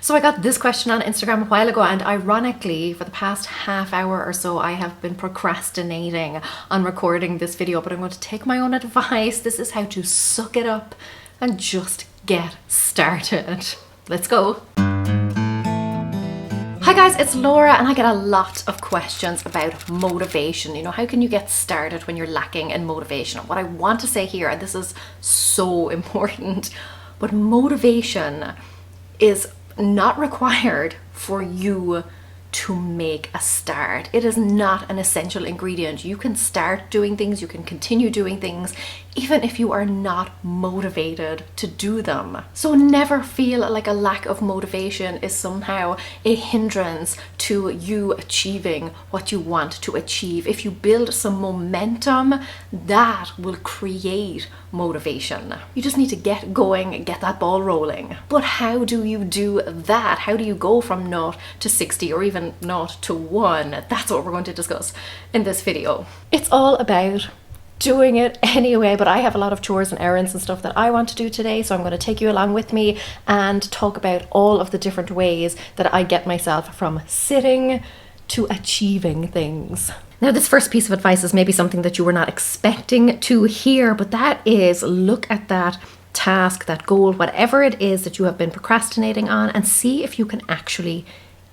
So I got this question on Instagram a while ago, and ironically, for the past half hour or so, I have been procrastinating on recording this video, but I'm going to take my own advice. This is how to suck it up and just get started. Let's go. Hi guys, it's Laura, and I get a lot of questions about motivation. You know, how can you get started when you're lacking in motivation? What I want to say here, and this is so important, but motivation is not required for you to make a start. It is not an essential ingredient. You can start doing things, you can continue doing things, even if you are not motivated to do them. So never feel like a lack of motivation is somehow a hindrance to you achieving what you want to achieve. If you build some momentum, that will create motivation. You just need to get going and get that ball rolling. But how do you do that? How do you go from 0 to 60 or even 0 to 1? That's what we're going to discuss in this video. It's all about doing it anyway, but I have a lot of chores and errands and stuff that I want to do today, so I'm going to take you along with me and talk about all of the different ways that I get myself from sitting to achieving things. Now, this first piece of advice is maybe something that you were not expecting to hear, but that is look at that task, that goal, whatever it is that you have been procrastinating on, and see if you can actually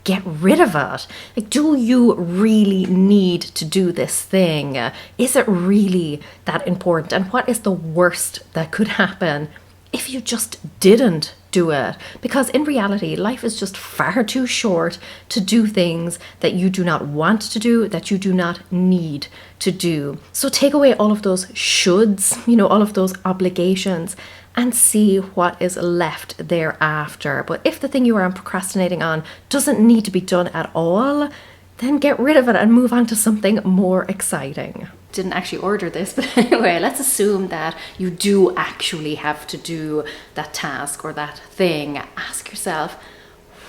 get rid of it. Like, do you really need to do this thing? Is it really that important? And what is the worst that could happen if you just didn't do it? Because in reality, life is just far too short to do things that you do not want to do, that you do not need to do. So take away all of those shoulds, you know, all of those obligations, and see what is left thereafter. But if the thing you are procrastinating on doesn't need to be done at all, then get rid of it and move on to something more exciting. Didn't actually order this, but anyway, let's assume that you do actually have to do that task or that thing. Ask yourself,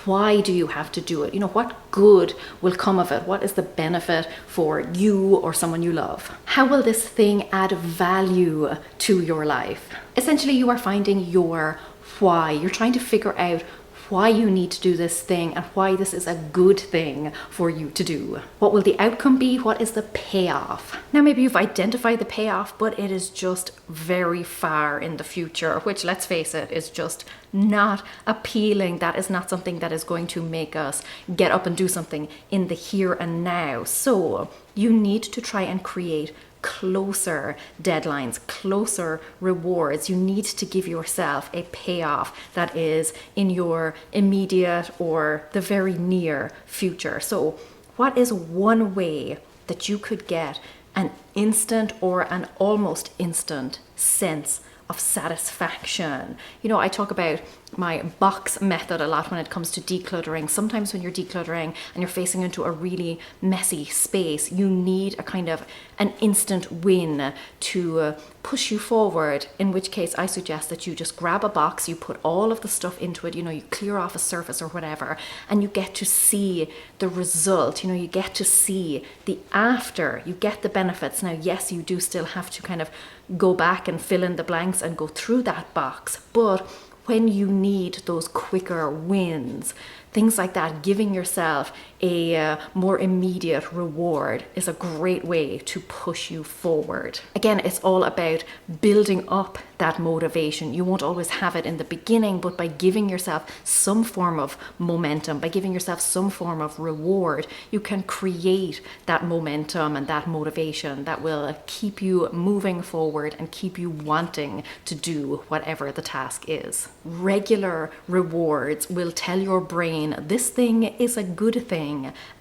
why do you have to do it? You know, what good will come of it? What is the benefit for you or someone you love? How will this thing add value to your life? Essentially, you are finding your why. You're trying to figure out why you need to do this thing and why this is a good thing for you to do. What will the outcome be? What is the payoff? Now, maybe you've identified the payoff, but it is just very far in the future, which, let's face it, is just not appealing. That is not something that is going to make us get up and do something in the here and now. So you need to try and create closer deadlines, closer rewards. You need to give yourself a payoff that is in your immediate or the very near future. So what is one way that you could get an instant or an almost instant sense of satisfaction? You know, I talk about my box method a lot when it comes to decluttering. Sometimes when you're decluttering and you're facing into a really messy space, you need a kind of an instant win to push you forward, in which case I suggest that you just grab a box, you put all of the stuff into it, you know, you clear off a surface or whatever, and you get to see the result, you know, you get to see the after, you get the benefits. Now, yes, you do still have to kind of go back and fill in the blanks and go through that box, but when you need those quicker wins, things like that, giving yourself a more immediate reward is a great way to push you forward. Again, it's all about building up that motivation. You won't always have it in the beginning, but by giving yourself some form of momentum, by giving yourself some form of reward, you can create that momentum and that motivation that will keep you moving forward and keep you wanting to do whatever the task is. Regular rewards will tell your brain, this thing is a good thing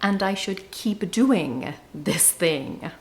and I should keep doing this thing.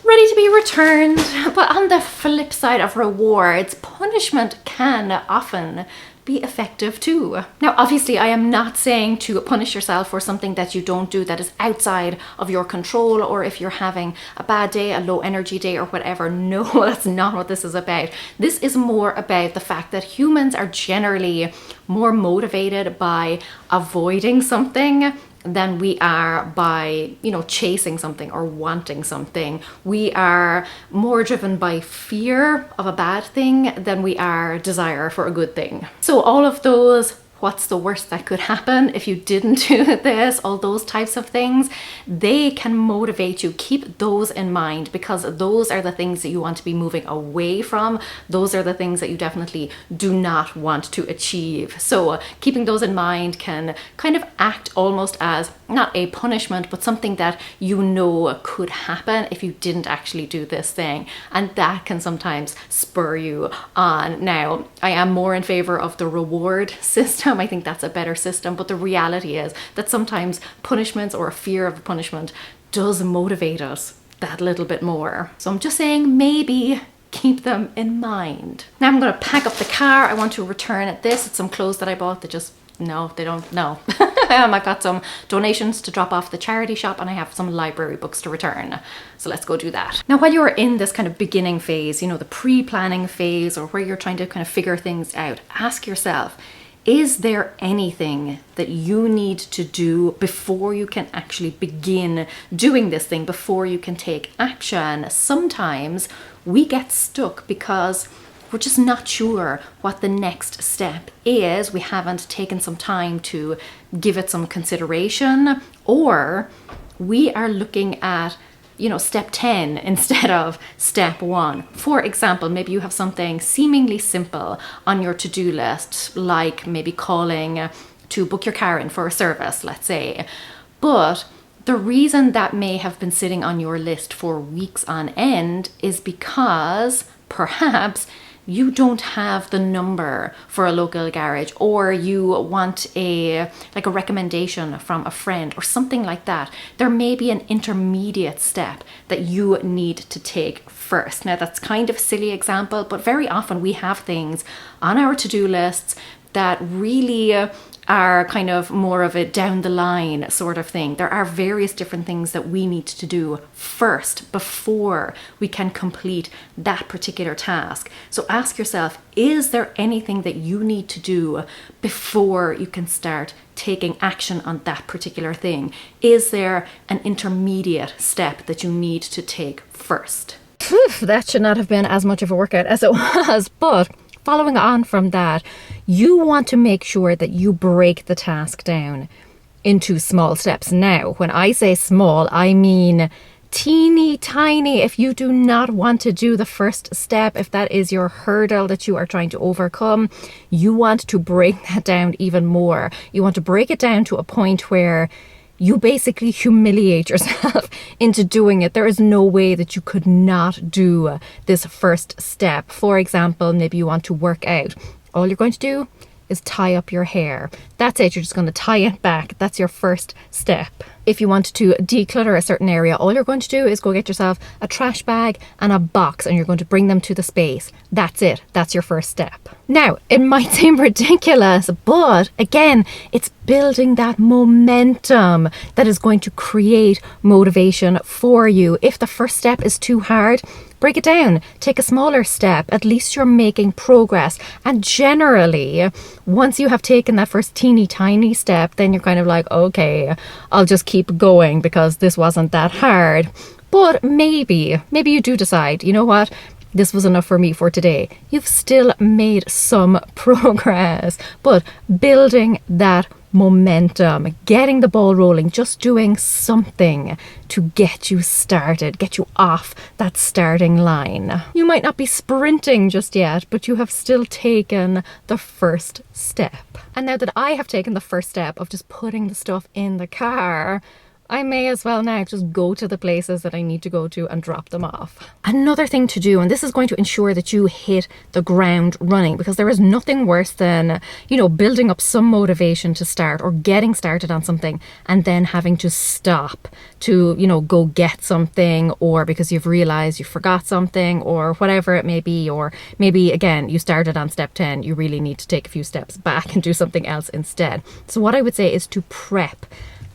Ready to be returned. But on the flip side of rewards, punishment can often be effective too. Now, obviously, I am not saying to punish yourself for something that you don't do that is outside of your control, or if you're having a bad day, a low energy day or whatever. No, that's not what this is about. This is more about the fact that humans are generally more motivated by avoiding something than we are by, you know, chasing something or wanting something. We are more driven by fear of a bad thing than we are desire for a good thing. So all of those what's the worst that could happen if you didn't do this, all those types of things, they can motivate you. Keep those in mind, because those are the things that you want to be moving away from. Those are the things that you definitely do not want to achieve. So keeping those in mind can kind of act almost as not a punishment, but something that you know could happen if you didn't actually do this thing. And that can sometimes spur you on. Now, I am more in favor of the reward system. I think that's a better system. But the reality is that sometimes punishments or a fear of punishment does motivate us that little bit more. So I'm just saying, maybe keep them in mind. Now I'm going to pack up the car. I want to return this. It's some clothes that I bought that just, no, they don't, no. I've got some donations to drop off the charity shop, and I have some library books to return. So let's go do that. Now, while you're in this kind of beginning phase, you know, the pre-planning phase, or where you're trying to kind of figure things out, ask yourself, is there anything that you need to do before you can actually begin doing this thing, before you can take action? Sometimes we get stuck because we're just not sure what the next step is. We haven't taken some time to give it some consideration, or we are looking at, you know, step 10 instead of step 1. For example, maybe you have something seemingly simple on your to-do list, like maybe calling to book your car in for a service, let's say. But the reason that may have been sitting on your list for weeks on end is because perhaps you don't have the number for a local garage, or you want a recommendation from a friend or something like that. There may be an intermediate step that you need to take first. Now, that's kind of a silly example, but very often we have things on our to-do lists that really are kind of more of a down the line sort of thing. There are various different things that we need to do first before we can complete that particular task. So ask yourself, is there anything that you need to do before you can start taking action on that particular thing? Is there an intermediate step that you need to take first? That should not have been as much of a workout as it was, but following on from that, you want to make sure that you break the task down into small steps. Now, when I say small, I mean teeny tiny. If you do not want to do the first step, if that is your hurdle that you are trying to overcome, you want to break that down even more. You want to break it down to a point where you basically humiliate yourself into doing it. There is no way that you could not do this first step. For example, maybe you want to work out. All you're going to do is tie up your hair. That's it. You're just going to tie it back. That's your first step. If you want to declutter a certain area, all you're going to do is go get yourself a trash bag and a box, and you're going to bring them to the space. That's it. That's your first step. Now, it might seem ridiculous, but again, it's building that momentum that is going to create motivation for you. If the first step is too hard, break it down. Take a smaller step. At least you're making progress. And generally, once you have taken that first teeny tiny step, then you're kind of like, okay, I'll just keep going because this wasn't that hard. But maybe you do decide, you know what? This was enough for me for today. You've still made some progress, but building that momentum, getting the ball rolling, just doing something to get you started, get you off that starting line. You might not be sprinting just yet, but you have still taken the first step. And now that I have taken the first step of just putting the stuff in the car, I may as well now just go to the places that I need to go to and drop them off. Another thing to do, and this is going to ensure that you hit the ground running, because there is nothing worse than, building up some motivation to start or getting started on something and then having to stop to, go get something, or because you've realized you forgot something or whatever it may be, or maybe again, you started on step 10, you really need to take a few steps back and do something else instead. So what I would say is to prep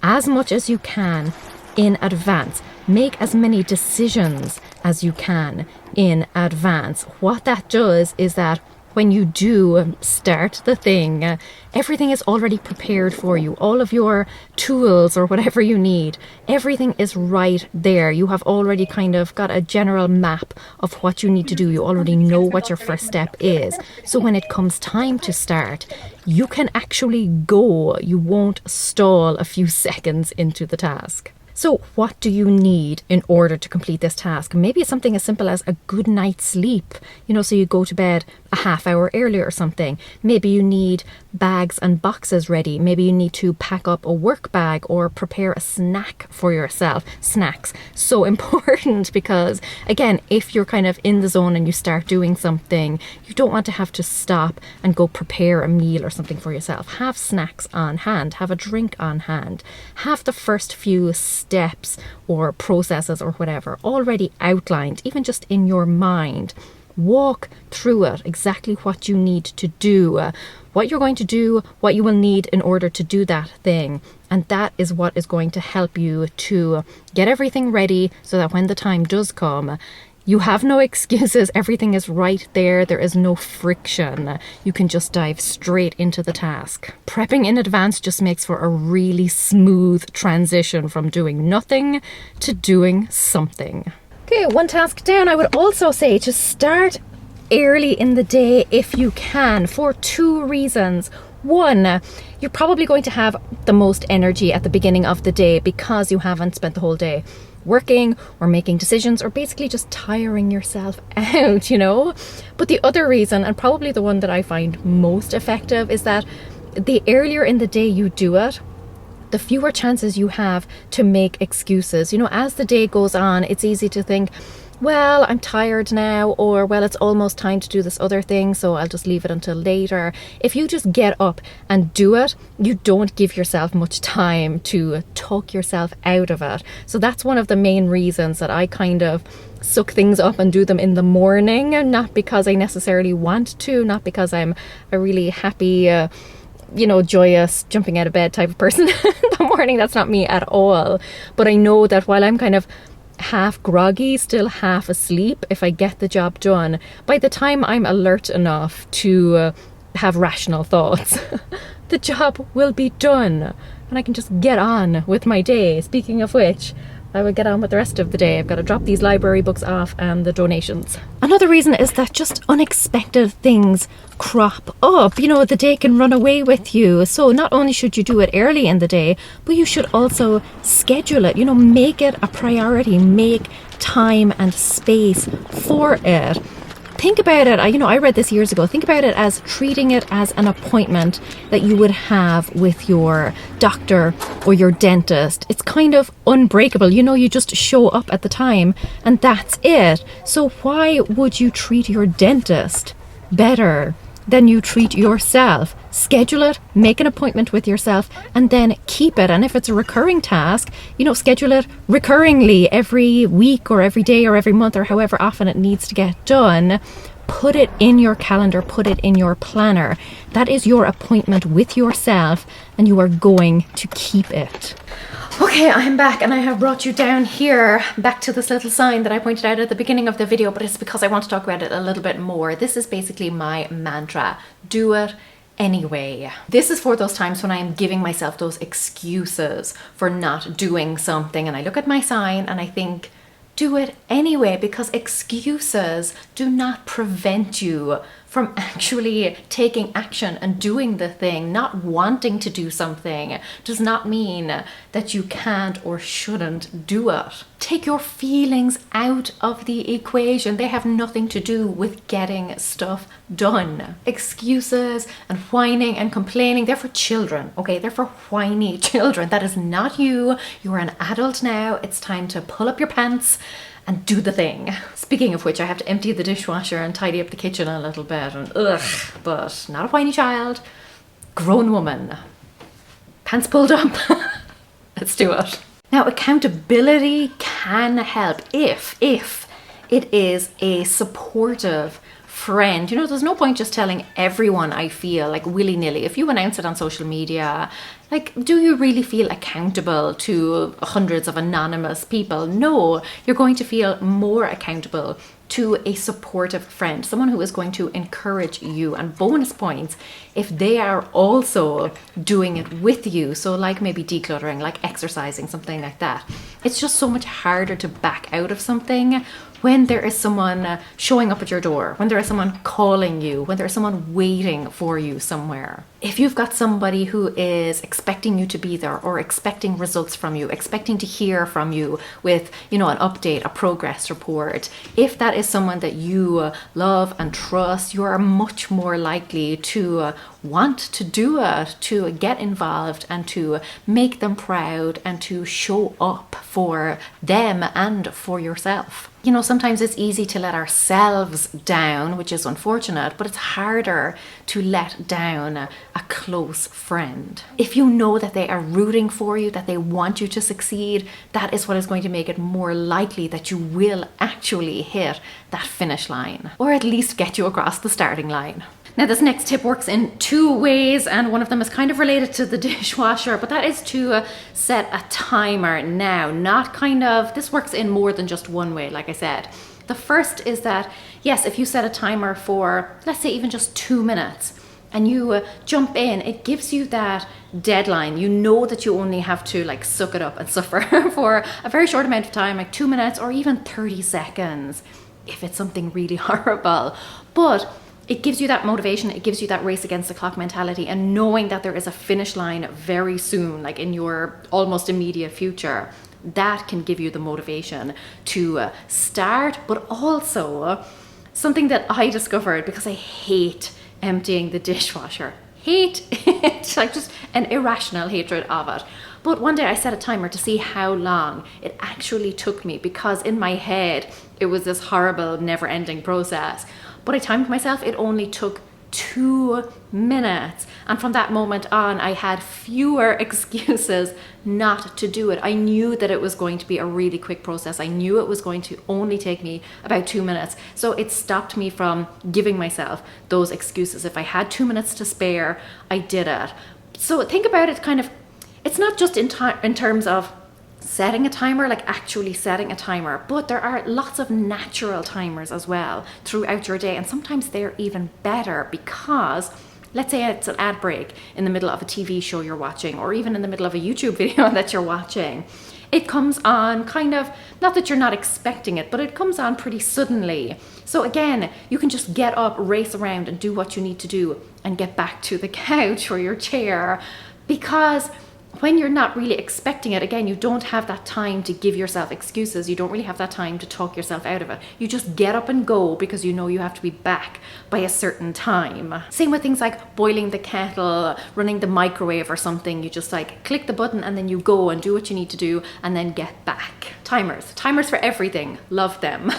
as much as you can in advance. Make as many decisions as you can in advance. What that does is that when you do start the thing, everything is already prepared for you. All of your tools or whatever you need, everything is right there. You have already kind of got a general map of what you need to do. You already know what your first step is. So when it comes time to start, you can actually go. You won't stall a few seconds into the task. So what do you need in order to complete this task? Maybe it's something as simple as a good night's sleep, so you go to bed a half hour earlier or something. Maybe you need bags and boxes ready. Maybe you need to pack up a work bag or prepare a snack for yourself. Snacks, so important, because again, if you're kind of in the zone and you start doing something, you don't want to have to stop and go prepare a meal or something for yourself. Have snacks on hand, have a drink on hand, have the first few steps or processes or whatever already outlined, even just in your mind. Walk through it, exactly what you need to do, what you're going to do, what you will need in order to do that thing. And that is what is going to help you to get everything ready so that when the time does come, you have no excuses. Everything is right there. There is no friction. You can just dive straight into the task. Prepping in advance just makes for a really smooth transition from doing nothing to doing something. Okay, one task down. I would also say to start early in the day if you can, for two reasons. One, you're probably going to have the most energy at the beginning of the day because you haven't spent the whole day working or making decisions or basically just tiring yourself out, But the other reason, and probably the one that I find most effective, is that the earlier in the day you do it, the fewer chances you have to make excuses. As the day goes on, it's easy to think, well, I'm tired now, or well, it's almost time to do this other thing, so I'll just leave it until later. If you just get up and do it, you don't give yourself much time to talk yourself out of it. So that's one of the main reasons that I kind of suck things up and do them in the morning, not because I necessarily want to, not because I'm a really happy, joyous, jumping out of bed type of person in the morning. That's not me at all. But I know that while I'm kind of half groggy, still half asleep, if I get the job done, by the time I'm alert enough to have rational thoughts, the job will be done and I can just get on with my day. Speaking of which, I will get on with the rest of the day. I've got to drop these library books off and the donations. Another reason is that just unexpected things crop up. The day can run away with you. So not only should you do it early in the day, but you should also schedule it. Make it a priority. Make time and space for it. Think about it, I read this years ago, think about it as treating it as an appointment that you would have with your doctor or your dentist. It's kind of unbreakable, you just show up at the time and that's it. So why would you treat your dentist better than you treat yourself? Schedule it, make an appointment with yourself, and then keep it. And if it's a recurring task, schedule it recurringly every week or every day or every month or however often it needs to get done. Put it in your calendar, put it in your planner. That is your appointment with yourself, and you are going to keep it. Okay, I'm back and I have brought you down here, back to this little sign that I pointed out at the beginning of the video, but it's because I want to talk about it a little bit more. This is basically my mantra. Do it anyway. This is for those times when I am giving myself those excuses for not doing something and I look at my sign and I think, do it anyway, because excuses do not prevent you from actually taking action and doing the thing. Not wanting to do something does not mean that you can't or shouldn't do it. Take your feelings out of the equation. They have nothing to do with getting stuff done. Excuses and whining and complaining, they're for children, okay? They're for whiny children. That is not you. You are an adult now. It's time to pull up your pants and do the thing. Speaking of which, I have to empty the dishwasher and tidy up the kitchen a little bit, and but not a whiny child, grown woman. Pants pulled up. Let's do it. Now, accountability can help if it is a supportive friend. There's no point just telling everyone I feel like willy-nilly. If you announce it on social media, do you really feel accountable to hundreds of anonymous people? No, you're going to feel more accountable to a supportive friend, someone who is going to encourage you. And bonus points if they are also doing it with you. So like maybe decluttering, like exercising, something like that. It's just so much harder to back out of something when there is someone showing up at your door, when there is someone calling you, when there is someone waiting for you somewhere. If you've got somebody who is expecting you to be there, or expecting results from you, expecting to hear from you with, an update, a progress report, if that is someone that you love and trust, you are much more likely to want to do it, to get involved and to make them proud and to show up for them and for yourself. Sometimes it's easy to let ourselves down, which is unfortunate, but it's harder to let down a close friend. If you know that they are rooting for you, that they want you to succeed, that is what is going to make it more likely that you will actually hit that finish line, or at least get you across the starting line. Now, this next tip works in two ways, and one of them is kind of related to the dishwasher, but that is to set a timer. Now, this works in more than just one way, like I said. The first is that, yes, if you set a timer for, let's say, even just 2 minutes, and you jump in, it gives you that deadline. You know that you only have to suck it up and suffer for a very short amount of time, like 2 minutes or even 30 seconds, if it's something really horrible. But it gives you that motivation, it gives you that race against the clock mentality, and knowing that there is a finish line very soon, like in your almost immediate future, that can give you the motivation to start. But also, something that I discovered, because I hate emptying the dishwasher, hate it, just an irrational hatred of it. But one day I set a timer to see how long it actually took me, because in my head it was this horrible never-ending process. But I timed myself, it only took 2 minutes. And from that moment on, I had fewer excuses not to do it. I knew that it was going to be a really quick process. I knew it was going to only take me about 2 minutes. So it stopped me from giving myself those excuses. If I had 2 minutes to spare, I did it. So think about it it's not just in terms of setting a timer, actually setting a timer, but there are lots of natural timers as well throughout your day, and sometimes they're even better, because let's say it's an ad break in the middle of a TV show you're watching, or even in the middle of a YouTube video that you're watching. It comes on not that you're not expecting it, but it comes on pretty suddenly. So again, you can just get up, race around and do what you need to do and get back to the couch or your chair, because when you're not really expecting it, again, you don't have that time to give yourself excuses. You don't really have that time to talk yourself out of it. You just get up and go because you know you have to be back by a certain time. Same with things like boiling the kettle, running the microwave or something. You just click the button and then you go and do what you need to do and then get back. Timers for everything. Love them.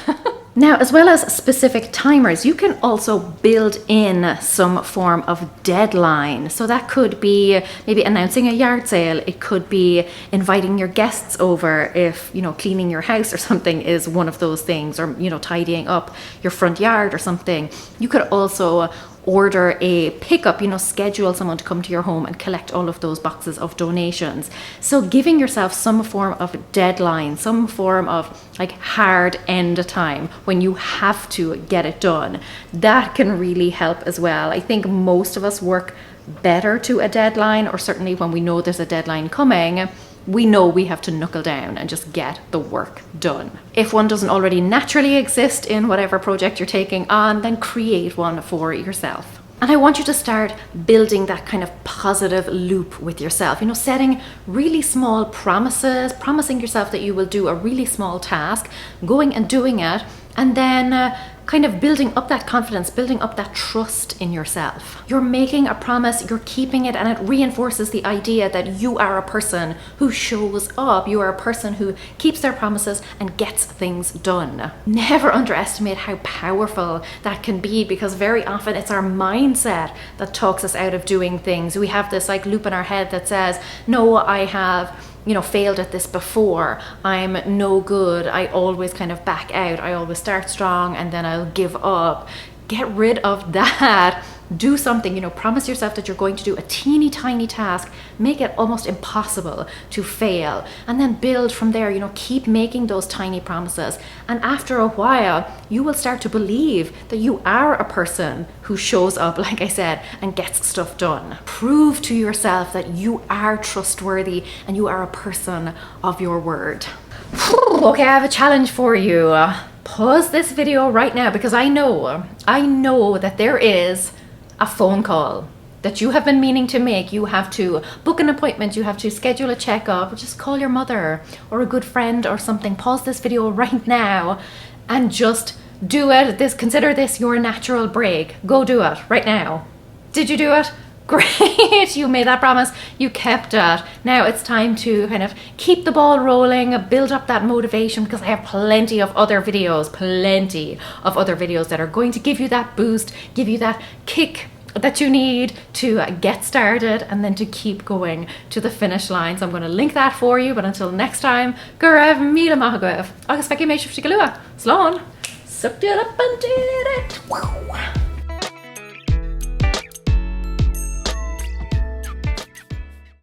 Now, as well as specific timers, you can also build in some form of deadline. So that could be maybe announcing a yard sale. It could be inviting your guests over if, cleaning your house or something is one of those things, or, tidying up your front yard or something. You could also order a pickup, schedule someone to come to your home and collect all of those boxes of donations. So giving yourself some form of deadline, some form of hard end time when you have to get it done, that can really help as well. I think most of us work better to a deadline, or certainly when we know there's a deadline coming, we know we have to knuckle down and just get the work done. If one doesn't already naturally exist in whatever project you're taking on, then create one for yourself. And I want you to start building that kind of positive loop with yourself, setting really small promises, promising yourself that you will do a really small task, going and doing it, and then kind of building up that confidence, building up that trust in yourself. You're making a promise, you're keeping it, and it reinforces the idea that you are a person who shows up. You are a person who keeps their promises and gets things done. Never underestimate how powerful that can be, because very often it's our mindset that talks us out of doing things. We have this loop in our head that says, no, I have failed at this before. I'm no good. I always kind of back out. I always start strong and then I'll give up. Get rid of that do something, you know, promise yourself that you're going to do a teeny tiny task, make it almost impossible to fail, and then build from there. You know, keep making those tiny promises, and after a while you will start to believe that you are a person who shows up, like I said, and gets stuff done. Prove to yourself that you are trustworthy and you are a person of your word. Okay, I have a challenge for you. Pause this video right now, because I know that there is a phone call that you have been meaning to make. You have to book an appointment, you have to schedule a checkup, just call your mother or a good friend or something. Pause this video right now and just do it. Consider this your natural break. Go do it right now. Did you do it? Great, you made that promise, you kept it. Now it's time to kind of keep the ball rolling, build up that motivation, because I have plenty of other videos that are going to give you that boost, give you that kick that you need to get started and then to keep going to the finish line. So I'm going to link that for you, but until next time, Gurav Mila Mahagwev, Agus Feki Meishu Shigalua, Sloan, sucked it up and did it. Wow.